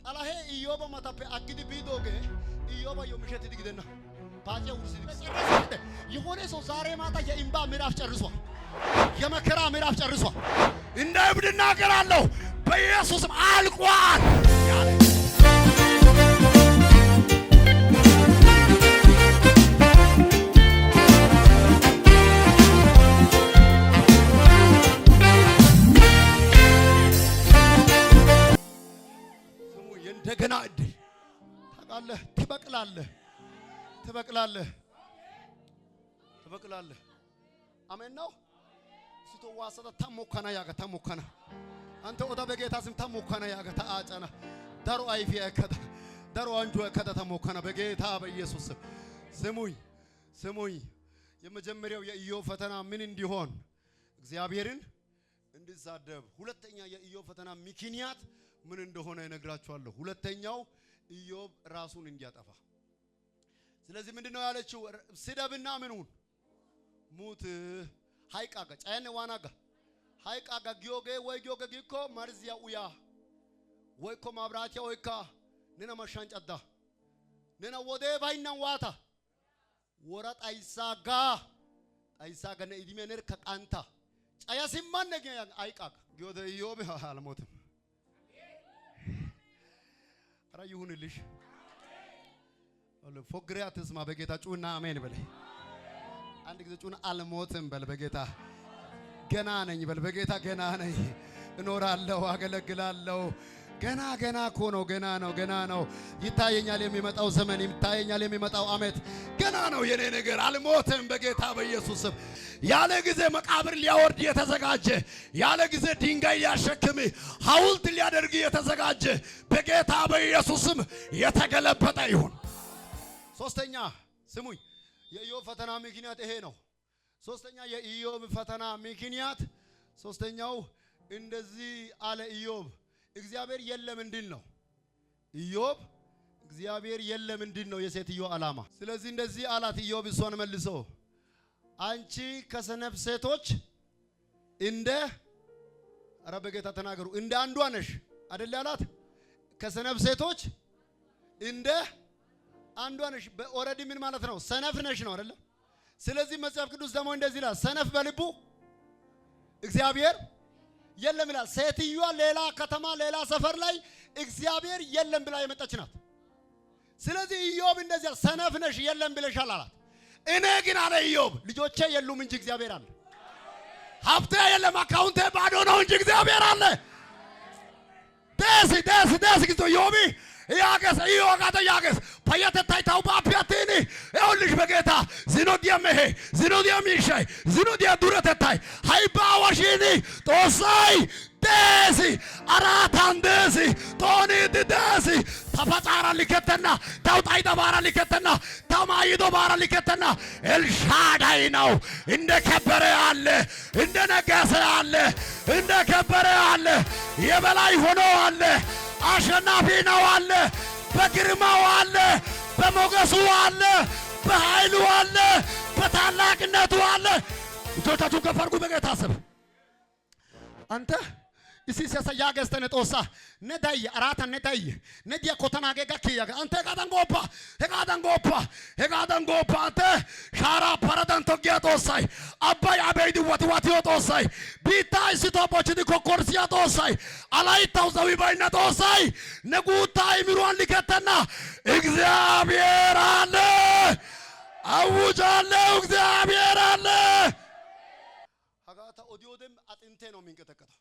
አላሄ ኢዮብ ማታፈ አግዲ ቢዶገ ኢዮብ የምሸት ይግደና ባጨው ውርስ ይጨርሳል። የሆነ ሰው ዛሬ ማታ የኢምባ ምዕራፍ ጨርሷል። የመከራ ምዕራፍ ጨርሷል። እንደ እብድ እናገራለሁ በኢየሱስም አልቋል ያለ እንደገና እድል ታውቃለህ። ትበቅላለህ። አሜን ነው። ስትዋሰተ ተሞከና ያገ ተሞከና አንተ ወደ በጌታ ስም ተሞከና ያገ ተአጨና ዳሩ አይፊ ያከተ ዳሩ አንጁ ያከተ ተሞከና በጌታ በኢየሱስ ስም ስሙኝ። የመጀመሪያው የኢዮብ ፈተና ምን እንዲሆን እግዚአብሔርን እንድሳደብ፣ ሁለተኛ የኢዮብ ፈተና ምክንያት ምን እንደሆነ እነግራችኋለሁ። ሁለተኛው ኢዮብ ራሱን እንዲያጠፋ። ስለዚህ ምንድነው ያለችው? ስደብና ምኑን ሙት ሃይቃጋ ጫየነ ዋናጋ ሃይቃጋ ጊዮጌ ወይ ጊዮጌ ጊኮ ማርዚያ ኡያ ወይኮ ማብራቲያ ወይካ ነና ማሻንጫዳ ነና ወደ ባይናን ዋታ ወራ ጣይሳጋ ነኢድሜነር ከቃንታ ጫያሲማን ነገ አይቃጋ ጊዮደ ኢዮብ አልሞትም። አራ ይሁንልሽ ፎግሪያ ተስማ በጌታ ጩና አሜን በለ። አንድ ጊዜ ጩና አልሞትም በል። በጌታ ገና ነኝ በል። በጌታ ገና ነኝ፣ እኖራለሁ፣ አገለግላለሁ። ገና እኮ ነው። ገና ነው። ይታየኛል የሚመጣው ዘመን፣ ይታየኛል የሚመጣው አመት። ገና ነው የኔ ነገር። አልሞትም በጌታ በኢየሱስም። ያለ ጊዜ መቃብር ሊያወርድ የተዘጋጀ፣ ያለ ጊዜ ድንጋይ ሊያሸክም ሐውልት ሊያደርግ የተዘጋጀ በጌታ በኢየሱስም የተገለበጠ ይሁን። ሶስተኛ ስሙኝ፣ የኢዮብ ፈተና ምክንያት ይሄ ነው። ሶስተኛ የኢዮብ ፈተና ምክንያት ሶስተኛው እንደዚህ አለ ኢዮብ እግዚአብሔር የለም እንዲል ነው። ኢዮብ እግዚአብሔር የለም እንዲል ነው የሴትዮ ዓላማ። ስለዚህ እንደዚህ አላት ኢዮብ እሷን መልሶ አንቺ ከሰነፍ ሴቶች እንደ ኧረ በጌታ ተናገሩ እንደ አንዷ ነሽ አይደል ያላት። ከሰነፍ ሴቶች እንደ አንዷ ነሽ። ኦሬዲ ምን ማለት ነው? ሰነፍ ነሽ ነው አይደል? ስለዚህ መጽሐፍ ቅዱስ ደግሞ እንደዚህ ይላል፣ ሰነፍ በልቡ እግዚአብሔር የለም ይላል። ሴትዮዋ ሌላ ከተማ ሌላ ሰፈር ላይ እግዚአብሔር የለም ብላ የመጣች ናት። ስለዚህ ኢዮብ እንደዚህ ሰነፍ ነሽ የለም ብለሻል አላት። እኔ ግን አለ ኢዮብ ልጆቼ የሉም እንጂ እግዚአብሔር አለ። ሀብቴ የለም አካውንቴ ባዶ ነው እንጂ እግዚአብሔር አለ። ደስ ግቶ ኢዮብ ያገስ ኢዮጋተ ያገስ ፓያተታይ ታውባ ፒያቴኒ ኤውልሽ በጌታ ዝኖዲያም ይሻይ ዝኖዲያ ዱረተታይ ሃይባ ዋሽኒ ጦሳይ ደስ አራታን ደስ ጦኒ ደስ ተፈጣራ ሊከተና ታውጣይ ተባራ ሊከተና ተማይዶ ባራ ሊከተና ኤልሻዳይ ነው። እንደ ከበረ አለ፣ እንደ ነገሰ አለ፣ እንደ ከበረ አለ፣ የበላይ ሆኖ አለ፣ አሸናፊ ነው አለ፣ በግርማው አለ፣ በሞገሱ አለ፣ በኃይሉ አለ፣ በታላቅነቱ አለ። እጆቻችሁ ከፍ አድርጉ በጌታ ስም። አንተ ኢሲሲያሳ ያገስተነ ጦሳ ነዳይ አራታ ነዳይ ነዲያ ኮተናገ ጋኪያ አንተ ጋዳንጎፓ አንተ ሻራ ፓራዳን ተጊያ ጦሳይ አባይ አበይድ ወትዋት ጦሳይ ቢታይ ሲቶፖች ዲኮኮርሲያ ጦሳይ አላይታው ዘዊ ባይና ጦሳይ ነጉታ ይምሩን ሊከተና እግዚአብሔር አለ። አውጃለሁ እግዚአብሔር አለ። ሀጋታ ኦዲዮደም አጥንቴ ነው የሚንቀጠቀጠው።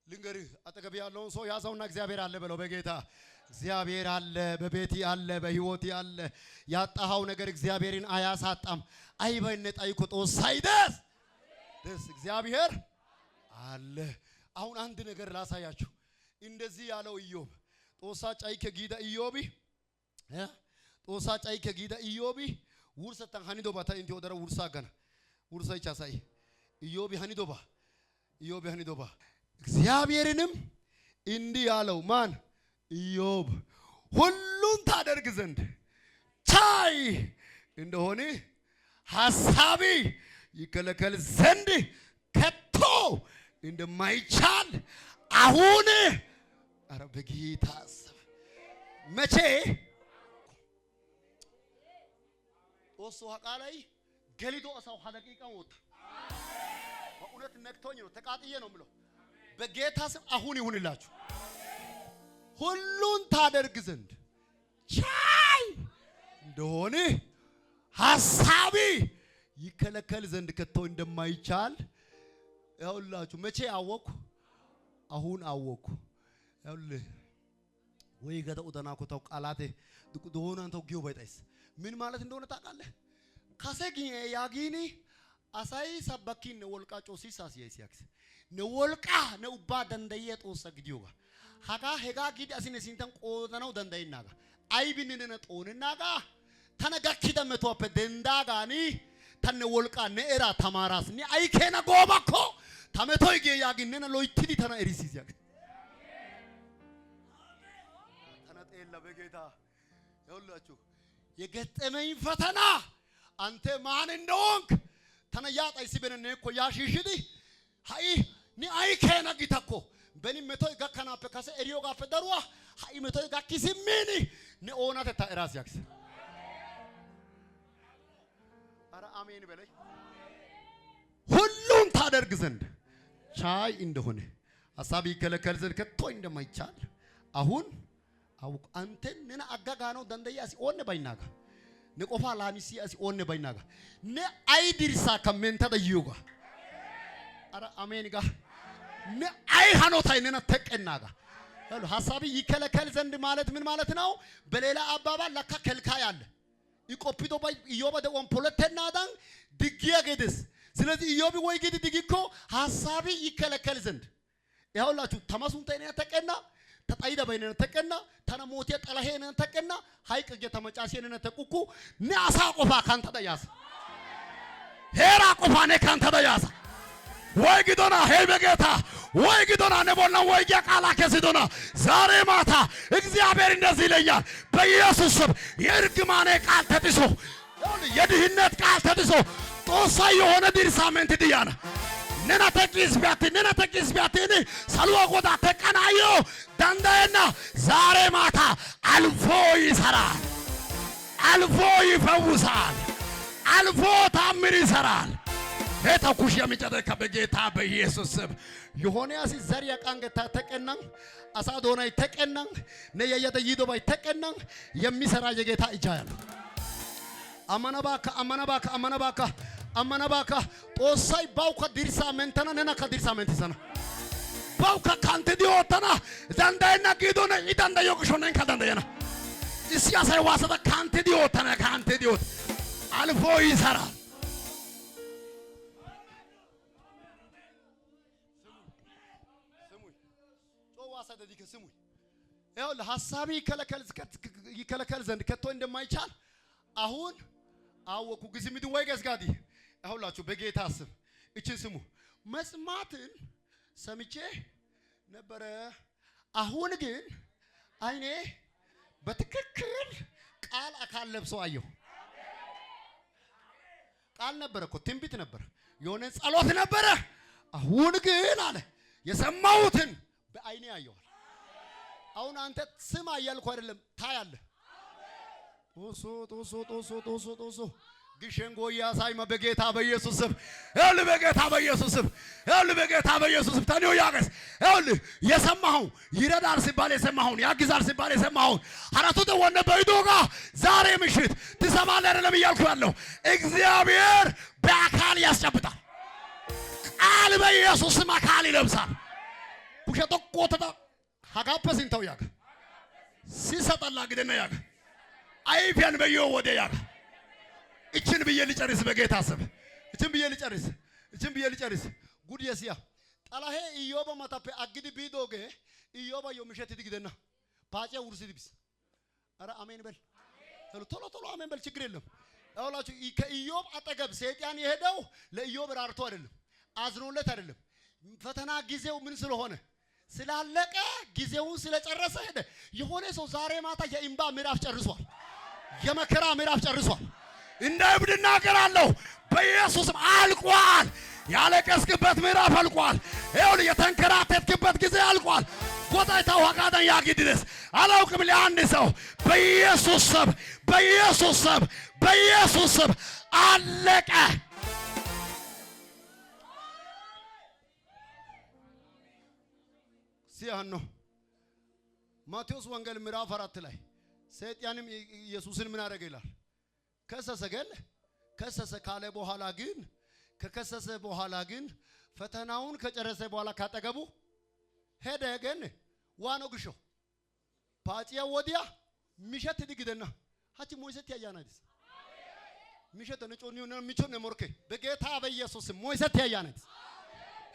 ልንገርህ አጠገብ ያለውን ሰው ያዘውና እግዚአብሔር አለ በለው። በጌታ እግዚአብሔር አለ፣ በቤቴ አለ፣ በህይወቴ አለ። ያጣኸው ነገር እግዚአብሔርን አያሳጣም። አይበነ ጣይኮ ጦሳይደስ እግዚአብሔር አለ። አሁን አንድ ነገር ላሳያችሁ። እንደዚህ ያለው ኢዮብ ጦሳ ጫይከ ጊዳ ኢዮብ ውርሰታን ሀኒዶ ባታ እንት ወደረ ውርሳ ገና ውርሳ ይቻሳይ ኢዮብ ሀኒዶ ባ እግዚአብሔርንም እንዲህ ያለው ማን? ኢዮብ ሁሉን ታደርግ ዘንድ ቻይ እንደሆነ ሐሳቢ ይከለከል ዘንድ ከቶ እንደማይቻል አሁን አረ በጌታ መቼ ኦሶ ሐቃላይ ገሊዶ አሳው ሐደቂቃ ወጣ በእውነት ነክቶኝ ነው ተቃጥዬ ነው ምለው በጌታ ስም አሁን ይሁንላችሁ ሁሉን ታደርግ ዘንድ ቻይ እንደሆነ ሐሳቢ ይከለከል ዘንድ ከቶ እንደማይቻል ያውላችሁ መቼ አወኩ አሁን አወኩ ያውልህ ወይ ገዳ ኡዳና ኮታው ቃላቴ ዶሆናንተው ጊዮ ባይጣይስ ምን ማለት እንደሆነ ታውቃለህ ካሰጊ ያጊኒ አሳይ ሰበኪን ወልቃ ጮሲሳስ ያይሲያክስ ነወልቃ ነውባ ደንደየ ጦሰ ግዲዮጋ ሀጋ ሄጋ ጊዲ አሲነ ሲንተን ቆደናው ደንደይናጋ አይቢንነነ ጦንናጋ ተነጋኪደ መቶአፈ ደንዳጋኒ ተነ ወልቃ ነኤራ ተማራስኒ አይከና ጎባኮ ተመቶይ ጌ ያጊነነ ሎይቲዲ ተና ኤሪሲሲያክ ተነጤላ በጌታ ይኸውላችሁ የገጠመኝ ፈተና አንተ ማን እንደሆንክ ተነያጣይ ሲበነነ እኮ ያሽሽዲ ሃይ ኒ አይከና ጊታኮ በኒ መቶይ ጋካናፈ ካሰ ኤሪዮ ጋፈ ደሩዋ ሃይ መቶይ ጋኪሲሚኒ ነኦናተ ታራሲያክስ አረ አሜን በለይ ሁሉን ታደርግ ዘንድ ቻይ እንደሆነ ሐሳብ ይከለከል ዘንድ ከቶ እንደማይቻል አሁን አውቅ አንተ ነና አጋጋኖ ደንደያሲ ኦነ ባይናጋ ነቆፋ ላሚሲ አሲ ኦነ ባይናጋ ነ አይዲርሳ ከመንተ ደዩጋ አረ አሜን ጋ ነ አይ ሃኖታይ ነና ተቀናጋ ያሉ ሐሳብ ይከለከል ዘንድ ማለት ምን ማለት ነው በሌላ አባባል ለካ ከልካ ያለ ይቆፒዶ ባይ ኢዮብ ደቆም ፖለተናዳን ድጊያ ገደስ ስለዚህ ኢዮብ ወይ ግድ ድጊኮ ሐሳብ ይከለከል ዘንድ ያውላችሁ ተማሱንተኔ ተቀና ተጣይዳ በእነነ ተቀና ተነሞቴ ጠላሄነ ተቀና ሃይቅ ገተመጫሴነ ተቁኩ ናሳ ቆፋ ካንተ ደያስ ሄራ ቆፋኔ ካንተ ደያስ ወይ ግዶና ሄይ በጌታ ወይ ግዶና ነቦና ወይ የቃላ ከሲዶና ዛሬ ማታ እግዚአብሔር እንደዚህ ይለኛል በኢየሱስ ስም የርግማኔ ቃል ተጥሶ የድህነት ቃል ተጥሶ ጦሳ የሆነ ዲርሳመንት ዲያና ነና ተቂስ ቢያቲኒ ሰልዋ ጎዳ ተቀናዮ ዳንዳየና ዛሬ ማታ አልፎ ይሰራል አልፎ ይፈውሳል አልፎ ታምር ይሰራል ሄታኩሽ የሚጨደካ በጌታ በኢየሱስ ስም ዮሐንያስ ዘሪያ ቃንገታ ተቀናን አሳዶናይ ተቀናን ነየየተ ይዶባይ ተቀናን የሚሰራ የጌታ እጅ ያለው አመናባካ ጦሳይ ባውካ ዲርሳ መንተና ነና ከዲርሳ መንተሰና ባውካ ካንተ ዲዮተና ዛንዳይና ጊዶነ ኢዳንዳ yokushone ካዳንዳየና ኢሲያሳይ ዋሰዳ ካንተ ዲዮተና ካንተ ዲዮት አልፎ ይሰራል ስሙኝ ያው ለሐሳቢ ይከለከል ዘንድ ከቶ እንደማይቻል አሁን አወኩ ግዝምድ ወይ ገስጋዲ አሁላችሁ በጌታ ስም እቺን ስሙ መስማትን ሰምቼ ነበረ አሁን ግን አይኔ በትክክል ቃል አካል ለብሶ አየሁ ቃል ነበር እኮ ትንቢት ነበር የሆነ ጸሎት ነበር አሁን ግን አለ የሰማሁትን በአይኔ አየሁ አሁን አንተ ስማ እያልኩ አይደለም ታያለ ጦሶ ግሸንጎ ያሳይማ በጌታ በኢየሱስ ስም ያለ በጌታ በኢየሱስ ስም ታኒዮ ያገስ ያለ የሰማሁ ይረዳል ሲባል የሰማሁ ያግዛል ሲባል የሰማሁ አራቱ ተወነ በይዶጋ ዛሬ ምሽት ትሰማለህ አይደለም እያልኩ ያለው እግዚአብሔር በአካል ያስጨብጣል ቃል በኢየሱስ ስም አካል ይለብሳል ኩሸቶ ቆተታ ሀጋፐስን ተው ያገ ሲሰጣላ ግደና ያገ አይፊያን በዮ ወደ ያገ እችን ብዬ ልጨርስ በጌታ ስም እችን ብዬ ልጨርስ ጉድ የሲያ ጠላሄ ኢዮብ ማታፔ አግዲ ቢዶጌ ኢዮብ የምሸት ይግደና ፓጨ ውርስ ዲብስ አረ አሜን በል ቶሎ አሜን በል ችግር የለም ያውላችሁ ከኢዮብ አጠገብ ሰይጣን የሄደው ለኢዮብ ራርቶ አይደለም አዝኖለት አይደለም ፈተና ጊዜው ምን ስለሆነ ስላለቀ ጊዜውን ስለጨረሰ ሄደ የሆነ ሰው ዛሬ ማታ የኢምባ ምዕራፍ ጨርሷል የመከራ ምዕራፍ ጨርሷል እንደ እብድ እናገራለሁ በኢየሱስም አልቋል ያለቀስክበት ምዕራፍ አልቋል ይኸውልህ የተንከራተትክበት ጊዜ አልቋል ጎታይታ ዋጋዳን ያጊድስ አላውቅም ለአንድ ሰው በኢየሱስ ስም አለቀ። ሲያኖ ማቴዎስ ወንጌል ምዕራፍ 4 ላይ ሰይጣንም ኢየሱስን ምን አደረገ ይላል? ከሰሰ ገለ ከሰሰ ካለ በኋላ ግን ከከሰሰ በኋላ ግን ፈተናውን ከጨረሰ በኋላ ካጠገቡ ሄደ። ገን ዋኖ ግሾ ፓጪያ ወዲያ ሚሸት ድግደና ሀቺ ሞይሰት ያያናዲስ ሚሸት ነጮኒው ነው ሚቾን ሞርኬ በጌታ በኢየሱስ ሞይሰት ያያናዲስ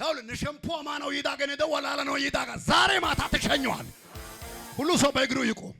ሀውል ንሸምፖ ማነው ይዳገነ ደወላለ ነው ይዳጋ ዛሬ ማታ ተሸኘዋል። ሁሉ ሰው በእግሩ ይቆም።